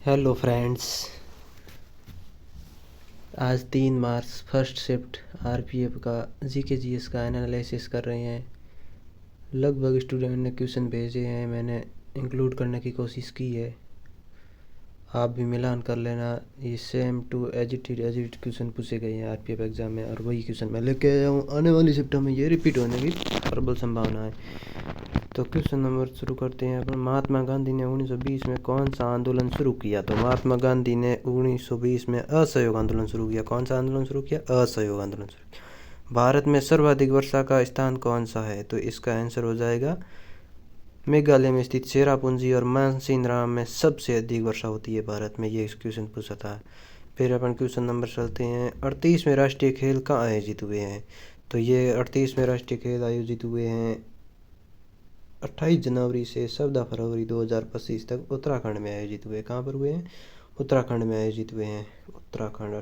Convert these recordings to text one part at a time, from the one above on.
Hello friends. आज 3 March first shift RPF का GK का एनालिसिस कर रहे हैं। लगभग स्टूडेंट ने क्वेश्चन भेजे हैं, मैंने इंक्लूड करने की कोशिश की है। आप भी मिलान कर लेना। ये सेम टू एजिट क्वेश्चन पूछे गए हैं आरपीएफ एग्ज़ाम में, और वही क्वेश्चन मैं लेके आया हूँ। आने वाली शिफ्टों में ये रिपीट होने की प्रबल संभावना है। तो क्वेश्चन नंबर शुरू करते हैं अपन। महात्मा गांधी ने 1920 में कौन सा आंदोलन शुरू किया? तो महात्मा गांधी ने 1920 में असहयोग आंदोलन शुरू किया। कौन सा आंदोलन शुरू किया? असहयोग आंदोलन शुरू किया। भारत में सर्वाधिक वर्षा का स्थान कौन सा है? तो इसका आंसर हो जाएगा मेघालय में स्थित चेरापूंजी और मानसीनराम में सबसे अधिक वर्षा होती है भारत में। ये क्वेश्चन पूछा था। फिर अपन क्वेश्चन नंबर चलते हैं। 38वें राष्ट्रीय खेल कहाँ आयोजित हुए हैं? तो ये 38वें राष्ट्रीय खेल आयोजित हुए हैं 28 जनवरी से 14 फरवरी 2025 तक उत्तराखंड में आयोजित हुए। कहाँ पर हुए हैं? उत्तराखंड में आयोजित हुए हैं। उत्तराखंड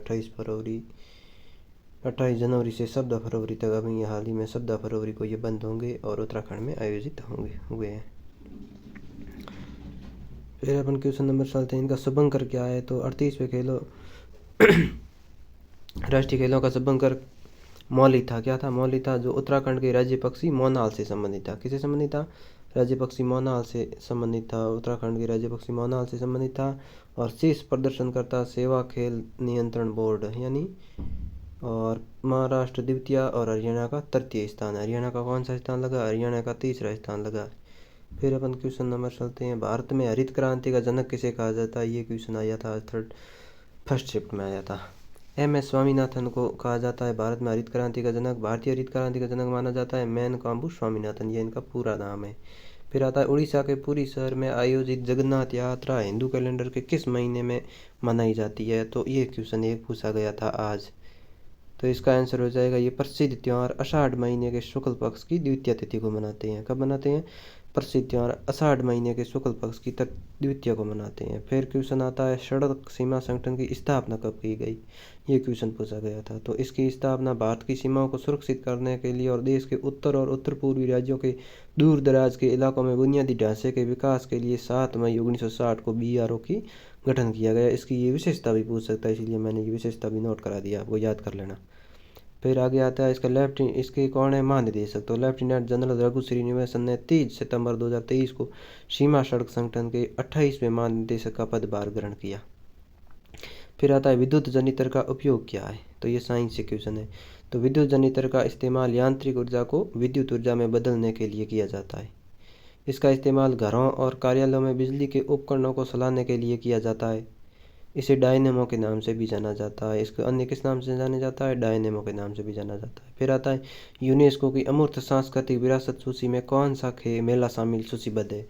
28 जनवरी से 14 फरवरी तक। अभी हाल ही में 14 फरवरी को ये बंद होंगे और उत्तराखंड में आयोजित हुए हैं। फिर अपन क्वेश्चन नंबर चलते हैं। इनका शुभंकर क्या है? तो 38वें खेलों राष्ट्रीय खेलों का शुभंकर मौली था। क्या था? मौली था, जो उत्तराखंड के राज्य पक्षी मोनाल से संबंधित था। किससे संबंधित था? राज्य पक्षी मोनाल से संबंधित था। उत्तराखंड के राज्य पक्षी मोनाल से संबंधित था। और शीर्ष प्रदर्शनकर्ता सेवा खेल नियंत्रण बोर्ड यानी, और महाराष्ट्र द्वितीय और हरियाणा का तृतीय स्थान। हरियाणा का कौन सा स्थान लगा? हरियाणा का तीसरा स्थान लगा। फिर अपन क्वेश्चन नंबर चलते हैं। भारत में हरित क्रांति का जनक किसे कहा जाता है? ये क्वेश्चन आया था फर्स्ट शिफ्ट में आया था। एम.एस. स्वामीनाथन को कहा जाता है भारत में हरित क्रांति का जनक। भारतीय हरित क्रांति का जनक माना जाता है मेनकाबू स्वामीनाथन, ये इनका पूरा नाम है। फिर आता है उड़ीसा के पुरी शहर में आयोजित जगन्नाथ यात्रा हिंदू कैलेंडर के किस महीने में मनाई जाती है? तो ये क्वेश्चन एक पूछा गया था आज। तो इसका आंसर हो जाएगा, ये प्रसिद्ध त्यौहार आषाढ़ महीने के शुक्ल पक्ष की द्वितीय तिथि को मनाते हैं। कब मनाते हैं? प्रसिद्ध त्यौहार आषाढ़ महीने के शुक्ल पक्ष की द्वितीय को मनाते हैं। फिर क्वेश्चन आता है सड़क सीमा संगठन की स्थापना कब की गई? ये क्वेश्चन पूछा गया था। तो इसकी स्थापना भारत की सीमाओं को सुरक्षित करने के लिए और देश के उत्तर और उत्तर पूर्वी राज्यों के दूर दराज के इलाकों में बुनियादी ढांचे के विकास के लिए 7 मई 1960 को BRO की गठन किया गया। इसकी ये विशेषता भी पूछ सकता है, इसलिए मैंने ये विशेषता भी नोट करा दिया, आपको याद कर लेना। फिर आगे आता है इसके कौन है महानिदेशक? तो लेफ्टिनेंट जनरल रघु श्रीनिवासन ने 30 सितंबर 2023 को सीमा सड़क संगठन के 28वें महानिदेशक का पदभार ग्रहण किया। फिर आता है विद्युत जनित्र का उपयोग क्या है? तो ये साइंस से क्वेश्चन है। तो विद्युत जनित्र का इस्तेमाल यांत्रिक ऊर्जा को विद्युत ऊर्जा में बदलने के लिए किया जाता है। इसका इस्तेमाल घरों और कार्यालयों में बिजली के उपकरणों को चलाने के लिए किया जाता है। इसे डायनेमो के नाम से भी जाना जाता है। इसको अन्य किस नाम से जाना जाता है? डायनेमो के नाम से भी जाना जाता है। फिर आता है यूनेस्को की अमूर्त सांस्कृतिक विरासत सूची में कौन सा मेला शामिल सूचीबद्ध है?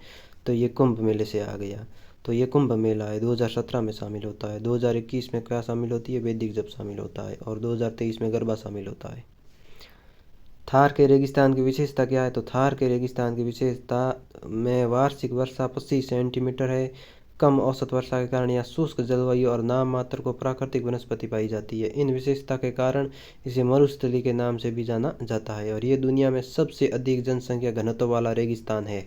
तो ये कुंभ मेले से आ गया। तो ये कुंभ मेला है, 2017 में शामिल होता है। 2021 में क्या शामिल होती है? वैदिक जब शामिल होता है। और 2023 में गरबा शामिल होता है। थार के रेगिस्तान की विशेषता क्या है? तो थार के रेगिस्तान की विशेषता में वार्षिक वर्षा 25 सेंटीमीटर है। कम औसत वर्षा के कारण यहाँ शुष्क जलवायु और नाम मात्र को प्राकृतिक वनस्पति पाई जाती है। इन विशेषता के कारण इसे मरुस्थली के नाम से भी जाना जाता है, और ये दुनिया में सबसे अधिक जनसंख्या घनत्व वाला रेगिस्तान है।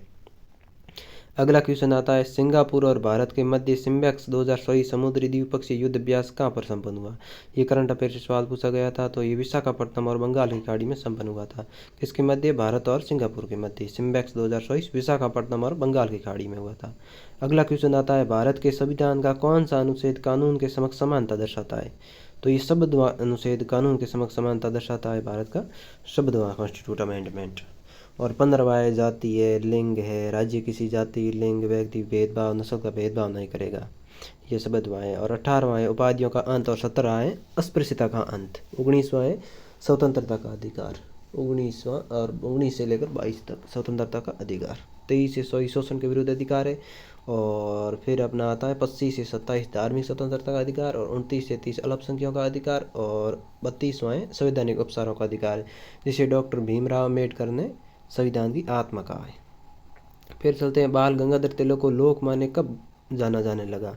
अगला क्वेश्चन आता है सिंगापुर और भारत के मध्य सिम्बेक्स 2024 समुद्री द्विपक्षीय युद्ध अभ्यास कहाँ पर संपन्न हुआ? ये करंट अफेयर से सवाल पूछा गया था। तो ये विशाखापट्टनम और बंगाल की खाड़ी में संपन्न हुआ था। किसके मध्य? भारत और सिंगापुर के मध्य। सिम्बेक्स 2024 विशाखापट्टनम और बंगाल की खाड़ी में हुआ था। अगला क्वेश्चन आता है भारत के संविधान का कौन सा अनुच्छेद कानून के समक्ष समानता दर्शाता है? तो ये शब्दवा अनुच्छेद कानून के समक्ष समानता दर्शाता है भारत का शब्दवा कॉन्स्टिट्यूट अमेंडमेंट। और 15वां है जाति है, लिंग है, राज्य किसी जाति, लिंग, व्यक्ति भेदभाव, नस्ल का भेदभाव नहीं करेगा, ये शब्दवा है। और 18वां है उपाधियों का अंत। और 17वां है अस्पृश्यता का अंत। 19वां है स्वतंत्रता का अधिकार। 19वां और 19 से लेकर 22 तक स्वतंत्रता का अधिकार। 23 से 100 शोषण के विरुद्ध अधिकार है। और फिर अपना आता है 25 से 27 धार्मिक स्वतंत्रता का अधिकार। और 29 से 30 अल्पसंख्यकों का अधिकार। और 32वां है संवैधानिक उपचारों का अधिकार, जिसे डॉक्टर भीमराव अम्बेडकर ने संविधान की आत्मा कहा है। फिर चलते हैं बाल गंगाधर तिलक को लोकमान्य कब जाना जाने लगा?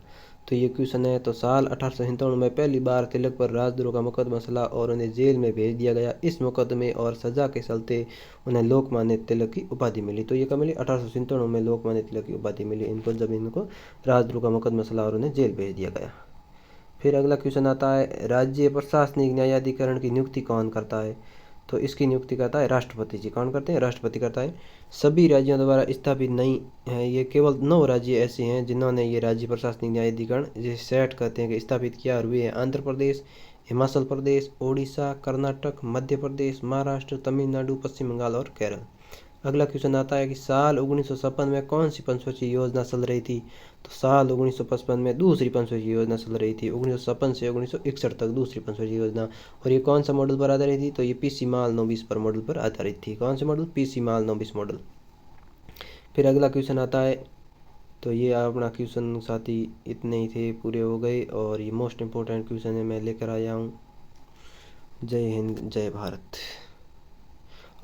तो ये क्वेश्चन है। तो साल 1897 में पहली बार तिलक पर राजद्रोह का मुकदमा चला और उन्हें जेल में भेज दिया गया। इस मुकदमे और सजा के चलते उन्हें लोकमान्य तिलक की उपाधि मिली। तो ये कब मिली? 1897 में लोकमान्य तिलक की उपाधि मिली इनको, जब इनको राजद्रोह का मुकदमा चला और उन्हें जेल भेज दिया गया। फिर अगला क्वेश्चन आता है, राज्य प्रशासनिक न्यायाधिकरण की नियुक्ति कौन करता है? तो इसकी नियुक्ति करता है राष्ट्रपति जी। कौन करते हैं? राष्ट्रपति करता है। सभी राज्यों द्वारा स्थापित नहीं है, ये केवल 9 राज्य ऐसे हैं जिन्होंने ये राज्य प्रशासनिक न्यायाधिकरण जिसे सेट कहते हैं कि स्थापित किया, और वे हैं आंध्र प्रदेश, हिमाचल प्रदेश, ओडिशा, कर्नाटक, मध्य प्रदेश, महाराष्ट्र, तमिलनाडु, पश्चिम बंगाल और केरल। अगला क्वेश्चन आता है कि साल 1956 में कौन सी पंचवर्षीय योजना चल रही थी? तो साल 1955 में दूसरी पंचवर्षीय योजना चल रही थी। 1956 से 1961 तक दूसरी पंचवर्षीय योजना। और ये कौन सा मॉडल पर आधारित थी? तो ये पीसी माल 920 पर मॉडल पर आधारित थी। कौन से मॉडल? पीसी माल 920 मॉडल। फिर अगला क्वेश्चन आता है, तो ये अपना क्वेश्चन साथी इतने ही थे, पूरे हो गए, और ये मोस्ट इम्पोर्टेंट क्वेश्चन है मैं लेकर आया हूँ। जय हिंद, जय भारत।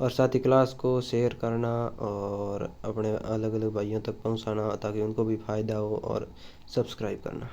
और साथ ही क्लास को शेयर करना और अपने अलग अलग भाइयों तक पहुंचाना ताकि उनको भी फ़ायदा हो, और सब्सक्राइब करना।